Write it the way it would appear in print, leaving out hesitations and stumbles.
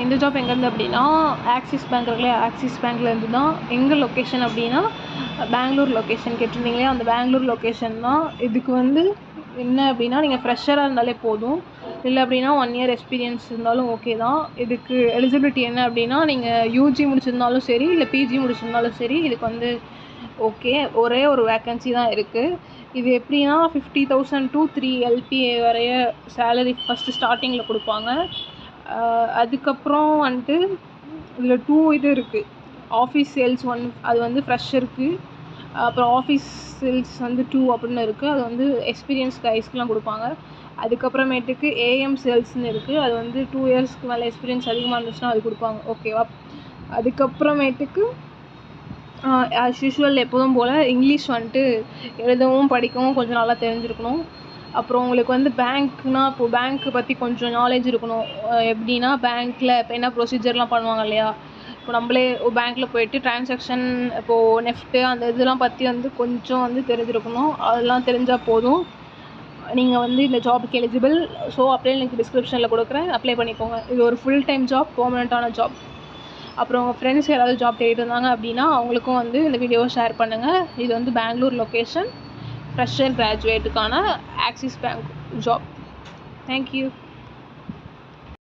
இந்த ஜாப் எங்கேருந்து அப்படின்னா ஆக்சிஸ் பேங்க் இருக்குல்லையா, ஆக்சிஸ் பேங்க்லேருந்து தான். எங்கள் லொக்கேஷன் அப்படின்னா பெங்களூர் லொக்கேஷன் கேட்டிருந்தீங்களே, அந்த பெங்களூர் லொக்கேஷன் தான். இதுக்கு வந்து என்ன அப்படின்னா நீங்கள் ஃப்ரெஷராக இருந்தாலே போதும், இல்லை அப்படின்னா 1 இயர் எக்ஸ்பீரியன்ஸ் இருந்தாலும் ஓகே தான். இதுக்கு எலிஜிபிலிட்டி என்ன அப்படின்னா நீங்கள் யூஜி முடிச்சிருந்தாலும் சரி, இல்லை பிஜி முடிச்சிருந்தாலும் சரி, இதுக்கு வந்து ஓகே. ஒரே ஒரு வேக்கன்சி தான் இருக்குது. இது எப்படின்னா 50,000 to 3 LPA வரைய சேலரி ஃபஸ்ட்டு ஸ்டார்டிங்கில் கொடுப்பாங்க. அதுக்கப்புறம் வந்துட்டு இதில் 2 இது இருக்குது. ஆஃபீஸ் சேல்ஸ் 1 அது வந்து ஃப்ரெஷருக்கு, அப்புறம் ஆஃபீஸ் சேல்ஸ் வந்து 2 அப்படின்னு இருக்குது. அது வந்து எக்ஸ்பீரியன்ஸ் கைஸ்க்கெலாம் கொடுப்பாங்க. அதுக்கப்புறமேட்டுக்கு ஏஎம் சேல்ஸ்னு இருக்குது. அது வந்து 2 இயர்ஸ்க்கு மேலே எக்ஸ்பீரியன்ஸ் அதிகமாக இருந்துச்சுன்னா அது கொடுப்பாங்க, ஓகேவா. அதுக்கப்புறமேட்டுக்கு ஆஸ் யூஷுவல் எப்போதும் போல் இங்கிலீஷ் வந்துட்டு எழுதவும் படிக்கவும் கொஞ்சம் நல்லா தெரிஞ்சிருக்கணும். அப்புறம் உங்களுக்கு வந்து பேங்க்னால் இப்போது பேங்க்கு பற்றி கொஞ்சம் நாலேஜ் இருக்கணும். எப்படின்னா பேங்க்கில் இப்போ என்ன ப்ரொசீஜர்லாம் பண்ணுவாங்க இல்லையா, இப்போ நம்மளே பேங்க்கில் போய்ட்டு ட்ரான்சாக்ஷன் இப்போது நெஃப்ட்டு அந்த இதெல்லாம் பற்றி வந்து கொஞ்சம் வந்து தெரிஞ்சிருக்கணும். அதெல்லாம் தெரிஞ்சால் போதும், நீங்கள் வந்து இந்த ஜாபுக்கு எலிஜிபிள். ஸோ அப்படியே லிங்க் டிஸ்கிரிப்ஷனில் கொடுக்குறேன், அப்ளை பண்ணிக்கோங்க. இது ஒரு ஃபுல் டைம் ஜாப், பெர்மனெண்ட்டான ஜாப். அப்புறம் உங்கள் ஃப்ரெண்ட்ஸ் யாராவது ஜாப் தேடிட்டு இருந்தாங்க அப்படின்னா அவங்களுக்கும் வந்து இந்த வீடியோவை ஷேர் பண்ணுங்கள். இது வந்து பெங்களூர் லொக்கேஷன், ஃப்ரெஷர் கிராஜுவேட்டுக்கான ஆக்சிஸ் பேங்க் ஜாப். தேங்க்யூ.